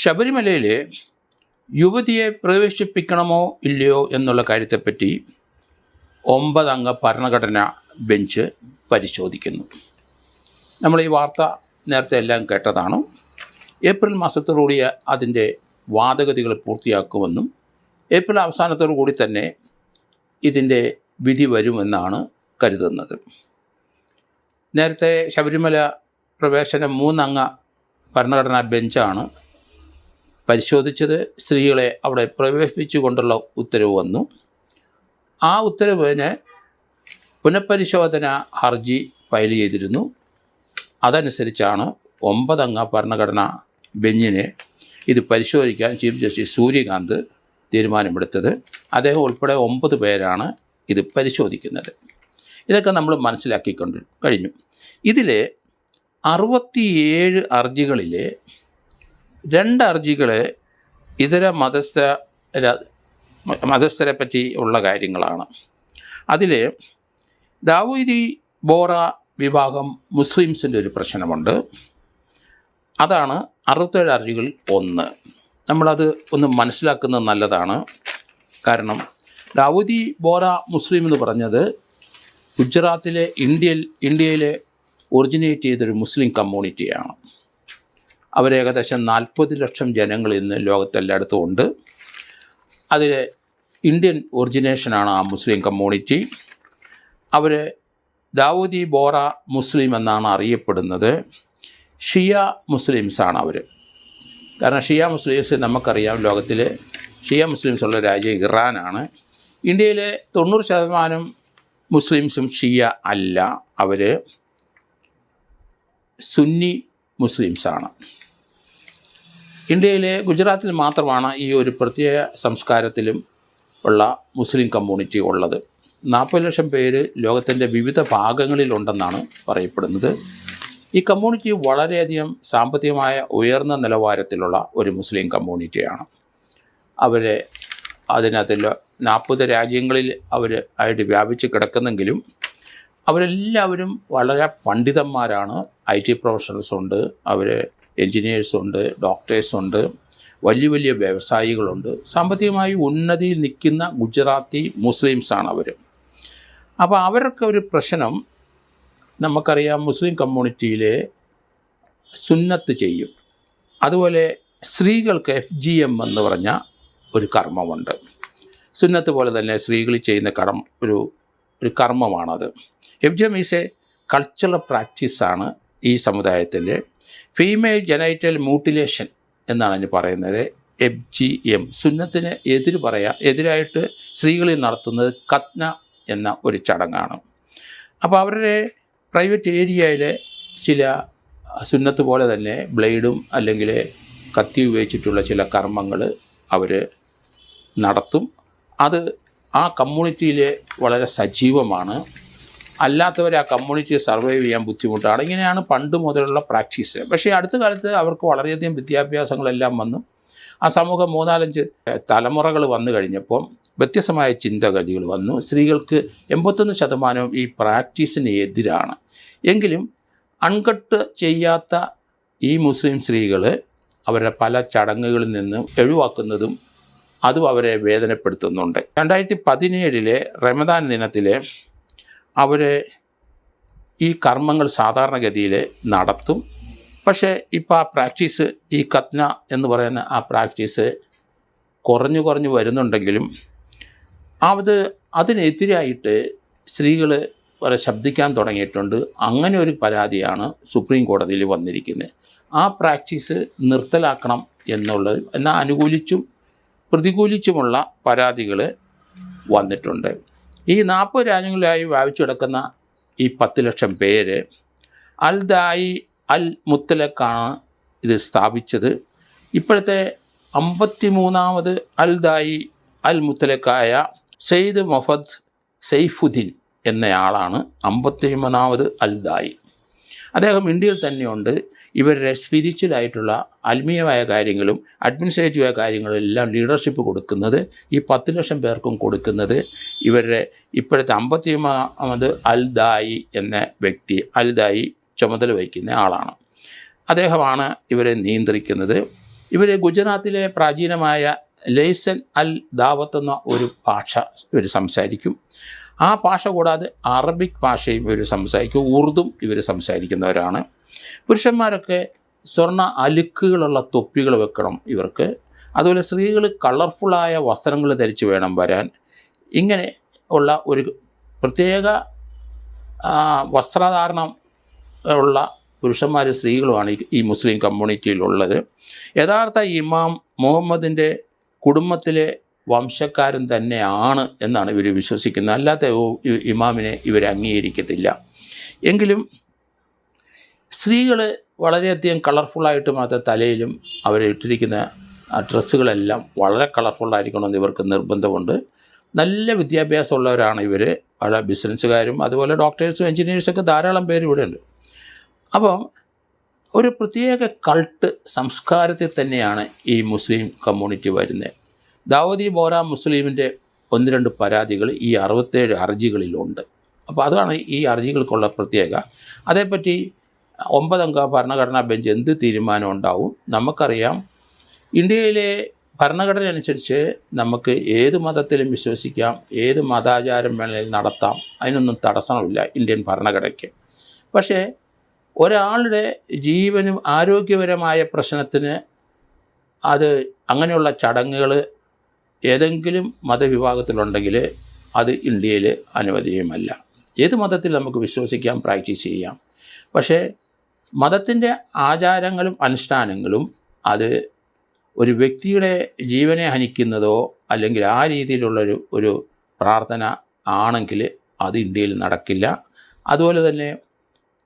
ശബരിമലയിൽ യുവതിയെ പ്രവേശിപ്പിക്കണമോ ഇല്ലയോ എന്നുള്ള കാര്യത്തെപ്പറ്റി 9 അംഗ ഭരണഘടനാ ബെഞ്ച് പരിശോധിക്കുന്നു. നമ്മൾ ഈ വാർത്ത നേരത്തെ എല്ലാം കേട്ടതാണ്. ഏപ്രിൽ മാസത്തോടുകൂടി അതിൻ്റെ വാദഗതികൾ പൂർത്തിയാക്കുമെന്നും ഏപ്രിൽ അവസാനത്തോടു കൂടി തന്നെ ഇതിൻ്റെ വിധി വരുമെന്നാണ് കരുതുന്നത്. നേരത്തെ ശബരിമല പ്രവേശനം 3 അംഗ ഭരണഘടനാ ബെഞ്ചാണ് പരിശോധിച്ചത്. സ്ത്രീകളെ അവിടെ പ്രവേശിപ്പിച്ചുകൊണ്ടുള്ള ഉത്തരവ് വന്നു. ആ ഉത്തരവിന് പുനഃപരിശോധന ഹർജി ഫയൽ ചെയ്തിരുന്നു. അതനുസരിച്ചാണ് 9 അംഗ ഭരണഘടനാ ബെഞ്ചിനെ ഇത് പരിശോധിക്കാൻ ചീഫ് ജസ്റ്റിസ് സൂര്യകാന്ത് തീരുമാനമെടുത്തത്. അദ്ദേഹം ഉൾപ്പെടെ 9 പേരാണ് ഇത് പരിശോധിക്കുന്നത്. ഇതൊക്കെ നമ്മൾ മനസ്സിലാക്കിക്കൊണ്ട് കഴിഞ്ഞു. ഇതിൽ 67 ഹർജികളിൽ 2 ഹർജികൾ ഇതര മതസ്ഥരെ പറ്റി ഉള്ള കാര്യങ്ങളാണ്. അതിൽ ദാവൂദി ബോറ വിഭാഗം മുസ്ലിംസിൻ്റെ ഒരു പ്രശ്നമുണ്ട്. അതാണ് 67 ഹർജികളിൽ 1. നമ്മളത് ഒന്ന് മനസ്സിലാക്കുന്നത് നല്ലതാണ്. കാരണം ദാവൂദി ബോറ മുസ്ലിം എന്ന് പറഞ്ഞത് ഗുജറാത്തിലെ ഇന്ത്യയിലെ ഒറിജിനേറ്റ് ചെയ്തൊരു മുസ്ലിം കമ്മ്യൂണിറ്റിയാണ്. അവരേകദേശം 40 ലക്ഷം ജനങ്ങൾ ഇന്ന് ലോകത്തെല്ലായിടത്തും ഉണ്ട്. അതിൽ ഇന്ത്യൻ ഒറിജിനേഷനാണ് ആ മുസ്ലിം കമ്മ്യൂണിറ്റി. അവർ ദാവൂദി ബോറ മുസ്ലിം എന്നാണ് അറിയപ്പെടുന്നത്. ഷിയ മുസ്ലിംസാണ് അവർ. കാരണം ഷിയ മുസ്ലിംസ് നമുക്കറിയാം, ലോകത്തിലെ ഷിയ മുസ്ലിംസ് ഉള്ള രാജ്യം ഇറാനാണ്. ഇന്ത്യയിലെ 90% മുസ്ലിംസും ഷിയ അല്ല, അവർ സുന്നി മുസ്ലിംസാണ്. ഇന്ത്യയിലെ ഗുജറാത്തിൽ മാത്രമാണ് ഈ ഒരു പ്രത്യേക സംസ്കാരത്തിലും ഉള്ള മുസ്ലിം കമ്മ്യൂണിറ്റി ഉള്ളത്. 40 ലക്ഷം പേര് ലോകത്തിൻ്റെ വിവിധ ഭാഗങ്ങളിലുണ്ടെന്നാണ് പറയപ്പെടുന്നത്. ഈ കമ്മ്യൂണിറ്റി വളരെയധികം സാമ്പത്തികമായ ഉയർന്ന നിലവാരത്തിലുള്ള ഒരു മുസ്ലിം കമ്മ്യൂണിറ്റിയാണ്. അതിനകത്തിൽ 40 രാജ്യങ്ങളിൽ ആയിട്ട് വ്യാപിച്ച് കിടക്കുന്നെങ്കിലും അവരെല്ലാവരും വളരെ പണ്ഡിതന്മാരാണ്. IT പ്രൊഫഷണൽസുണ്ട്, അവർ എൻജിനീയേഴ്സുണ്ട്, ഡോക്ടേഴ്സുണ്ട്, വലിയ വലിയ വ്യവസായികളുണ്ട്. സാമ്പത്തികമായി ഉന്നതിയിൽ നിൽക്കുന്ന ഗുജറാത്തി മുസ്ലിംസാണ് അവർ. അപ്പോൾ അവർക്ക് ഒരു പ്രശ്നം നമുക്കറിയാം, മുസ്ലിം കമ്മ്യൂണിറ്റിയിലെ സുന്നത്ത് ചെയ്യും. അതുപോലെ സ്ത്രീകൾക്ക് FGM എന്ന് പറഞ്ഞ ഒരു കർമ്മമുണ്ട്. സുന്നത്ത് പോലെ തന്നെ സ്ത്രീകൾ ചെയ്യുന്ന ഒരു കർമ്മമാണത്. FGM ഈസ് എ കൾച്ചറൽ പ്രാക്ടീസാണ് ഈ സമുദായത്തിൻ്റെ. ഫീമെയിൽ ജനൈറ്റൽ മ്യൂട്ടിലേഷൻ എന്നാണ് അതിന് പറയുന്നത്. FGM സുന്നത്തിന് എതിരായിട്ട് സ്ത്രീകളിൽ നടത്തുന്നത് ഖത്ന എന്ന ഒരു ചടങ്ങാണ്. അപ്പോൾ അവരുടെ പ്രൈവറ്റ് ഏരിയയിലെ ചില സുന്നത്ത് പോലെ തന്നെ ബ്ലേഡും അല്ലെങ്കിൽ കത്തി ഉപയോഗിച്ചിട്ടുള്ള ചില കർമ്മങ്ങൾ അവർ നടത്തും. അത് ആ കമ്മ്യൂണിറ്റിയിൽ വളരെ സജീവമാണ്. അല്ലാത്തവർ ആ കമ്മ്യൂണിറ്റിയെ സർവൈവ് ചെയ്യാൻ ബുദ്ധിമുട്ടാണ്. ഇങ്ങനെയാണ് പണ്ട് മുതലുള്ള പ്രാക്ടീസ്. പക്ഷേ അടുത്ത കാലത്ത് അവർക്ക് വളരെയധികം വിദ്യാഭ്യാസങ്ങളെല്ലാം വന്നു. ആ സമൂഹം 3-4 തലമുറകൾ വന്നു കഴിഞ്ഞപ്പോൾ വ്യത്യസ്തമായ ചിന്തഗതികൾ വന്നു. സ്ത്രീകൾക്ക് 81% ഈ പ്രാക്ടീസിന് എതിരാണ്. എങ്കിലും അൺകട്ട് ചെയ്യാത്ത ഈ മുസ്ലിം സ്ത്രീകൾ അവരുടെ പല ചടങ്ങുകളിൽ നിന്നും ഒഴിവാക്കുന്നതും അതും അവരെ വേദനപ്പെടുത്തുന്നുണ്ട്. 2017 റമദാൻ ദിനത്തിൽ അവർ ഈ കർമ്മങ്ങൾ സാധാരണഗതിയിൽ നടത്തും. പക്ഷേ ഇപ്പോൾ ആ പ്രാക്ടീസ്, ഈ ഖത്ന എന്ന് പറയുന്ന ആ പ്രാക്ടീസ് കുറഞ്ഞു വരുന്നുണ്ടെങ്കിലും അതിനെതിരായിട്ട് സ്ത്രീകൾ വളരെ ശബ്ദിക്കാൻ തുടങ്ങിയിട്ടുണ്ട്. അങ്ങനെ ഒരു പരാതിയാണ് സുപ്രീം കോടതിയിൽ വന്നിരിക്കുന്നത്. ആ പ്രാക്ടീസ് നിർത്തലാക്കണം എന്നുള്ളത്, എന്നാൽ അനുകൂലിച്ചും പ്രതികൂലിച്ചുമുള്ള പരാതികൾ വന്നിട്ടുണ്ട്. ഈ 40 രാജ്യങ്ങളിലായി വ്യാപിച്ചു കിടക്കുന്ന ഈ 10 ലക്ഷം പേര് അൽ-ദായി അൽ-മുത്തലക്കാണ് ഇത് സ്ഥാപിച്ചത്. ഇപ്പോഴത്തെ 53ാമത് അൽ-ദായി അൽ-മുത്തലക്കായ സെയ്ദ് മുഹമ്മദ് സൈഫുദ്ദീൻ എന്നയാളാണ് 53ാമത് അൽ-ദായി. അദ്ദേഹം ഇന്ത്യയിൽ തന്നെയുണ്ട്. ഇവരുടെ സ്പിരിച്വലായിട്ടുള്ള ആത്മീയമായ കാര്യങ്ങളും അഡ്മിനിസ്ട്രേറ്റീവായ കാര്യങ്ങളും എല്ലാം ലീഡർഷിപ്പ് കൊടുക്കുന്നത് ഈ 10 ലക്ഷം പേർക്കും കൊടുക്കുന്നത് ഇവരുടെ ഇപ്പോഴത്തെ 53ാമത് അൽ-ദായി എന്ന വ്യക്തി, അൽ-ദായി ചുമതല വഹിക്കുന്ന ആളാണ്. അദ്ദേഹമാണ് ഇവരെ നിയന്ത്രിക്കുന്നത്. ഇവർ ഗുജറാത്തിലെ പ്രാചീനമായ ലൈസൻ അൽ ദാവത്ത് എന്ന ഒരു ഭാഷ ഇവർ സംസാരിക്കും. ആ ഭാഷ കൂടാതെ അറബിക് ഭാഷയും ഇവർ സംസാരിക്കും, ഉറുദും ഇവർ സംസാരിക്കുന്നവരാണ്. പുരുഷന്മാരൊക്കെ സ്വർണ്ണ അലുക്കുകളുള്ള തൊപ്പികൾ വെക്കണം ഇവർക്ക്. അതുപോലെ സ്ത്രീകൾ കളർഫുള്ളായ വസ്ത്രങ്ങൾ ധരിച്ച് വേണം വരാൻ. ഇങ്ങനെ ഉള്ള ഒരു പ്രത്യേക വസ്ത്രധാരണം ഉള്ള പുരുഷന്മാരും സ്ത്രീകളുമാണ് ഈ മുസ്ലിം കമ്മ്യൂണിറ്റിയിലുള്ളത്. യഥാർത്ഥ ഇമാം മുഹമ്മദിൻ്റെ കുടുംബത്തിലെ വംശക്കാരൻ തന്നെയാണ് എന്നാണ് ഇവർ വിശ്വസിക്കുന്നത്. അല്ലാത്ത ഇമാമിനെ ഇവർ അംഗീകരിക്കത്തില്ല. എങ്കിലും സ്ത്രീകൾ വളരെയധികം കളർഫുള്ളായിട്ടും അത് തലയിലും അവരിട്ടിരിക്കുന്ന ഡ്രസ്സുകളെല്ലാം വളരെ കളർഫുള്ളായിരിക്കണമെന്ന് ഇവർക്ക് നിർബന്ധമുണ്ട്. നല്ല വിദ്യാഭ്യാസമുള്ളവരാണ് ഇവർ. അവിടെ ബിസിനസ്സുകാരും അതുപോലെ ഡോക്ടേഴ്സും എൻജിനീയേഴ്സൊക്കെ ധാരാളം പേര് ഇവിടെ ഉണ്ട്. അപ്പം ഒരു പ്രത്യേക കൾട്ട് സംസ്കാരത്തിൽ തന്നെയാണ് ഈ മുസ്ലിം കമ്മ്യൂണിറ്റി വരുന്നത്. ദാവൂദി ബോറ മുസ്ലിമിൻ്റെ 1-2 പരാതികൾ ഈ 67 ഹർജികളിലുണ്ട്. അപ്പോൾ അതാണ് ഈ ഹർജികൾക്കുള്ള പ്രത്യേക. അതേപ്പറ്റി 9 അംഗ ഭരണഘടനാ ബെഞ്ച് എന്ത് തീരുമാനം ഉണ്ടാവും? നമുക്കറിയാം, ഇന്ത്യയിലെ ഭരണഘടന അനുസരിച്ച് നമുക്ക് ഏത് മതത്തിലും വിശ്വസിക്കാം, ഏത് മതാചാരം വേണമെങ്കിലും നടത്താം, അതിനൊന്നും തടസ്സമില്ല ഇന്ത്യൻ ഭരണഘടനയ്ക്ക്. പക്ഷേ ഒരാളുടെ ജീവനും ആരോഗ്യപരമായ പ്രശ്നത്തിന് അത് അങ്ങനെയുള്ള ചടങ്ങുകൾ ഏതെങ്കിലും മതവിഭാഗത്തിലുണ്ടെങ്കിൽ അത് ഇന്ത്യയിൽ അനുവദനീയമല്ല. ഏത് മതത്തിൽ നമുക്ക് വിശ്വസിക്കാം, പ്രാക്ടീസ് ചെയ്യാം. പക്ഷേ മതത്തിൻ്റെ ആചാരങ്ങളും അനുഷ്ഠാനങ്ങളും അത് ഒരു വ്യക്തിയുടെ ജീവനെ ഹനിക്കുന്നതോ അല്ലെങ്കിൽ ആ രീതിയിലുള്ളൊരു പ്രാർത്ഥന ആണെങ്കിൽ അത് ഇന്ത്യയിൽ നടക്കില്ല. അതുപോലെ തന്നെ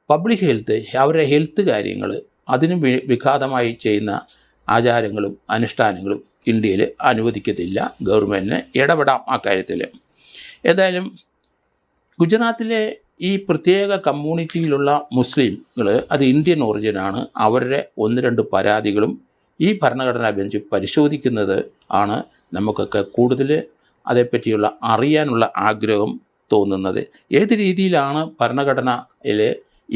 പബ്ലിക് ഹെൽത്ത്, അവരുടെ ഹെൽത്ത് കാര്യങ്ങൾ അതിനും വിഘാതമായി ചെയ്യുന്ന ആചാരങ്ങളും അനുഷ്ഠാനങ്ങളും ഇന്ത്യയിൽ അനുവദിക്കത്തില്ല. ഗവൺമെൻറ്റിന് ഇടപെടാം ആ കാര്യത്തിൽ. ഏതായാലും ഗുജറാത്തിലെ ഈ പ്രത്യേക കമ്മ്യൂണിറ്റിയിലുള്ള മുസ്ലിംകൾ അത് ഇന്ത്യൻ ഒറിജിനാണ്. അവരുടെ 1-2 പരാതികളും ഈ ഭരണഘടനാ ബെഞ്ച് പരിശോധിക്കുന്നത് ആണ് നമുക്കൊക്കെ കൂടുതൽ അതേപ്പറ്റിയുള്ള അറിയാനുള്ള ആഗ്രഹം തോന്നുന്നത്. ഏത് രീതിയിലാണ് ഭരണഘടനയിൽ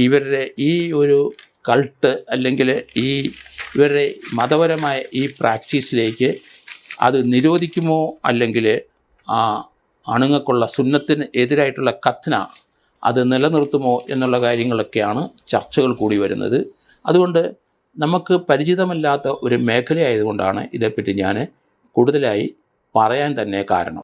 ഇവരുടെ ഈ ഒരു കൾട്ട് അല്ലെങ്കിൽ ഇവരുടെ മതപരമായ ഈ പ്രാക്ടീസിലേക്ക് അത് നിരോധിക്കുമോ അല്ലെങ്കിൽ അണുങ്ങൾക്കുള്ള സുന്നത്തിന് എതിരായിട്ടുള്ള ഖത്ന അത് നിലനിർത്തുമോ എന്നുള്ള കാര്യങ്ങളൊക്കെയാണ് ചർച്ചകൾ കൂടി വരുന്നത്. അതുകൊണ്ട് നമുക്ക് പരിചിതമല്ലാത്ത ഒരു മേഖലയായതുകൊണ്ടാണ് ഇതേപ്പറ്റി ഞാൻ കൂടുതലായി പറയാൻ തന്നെ കാരണം.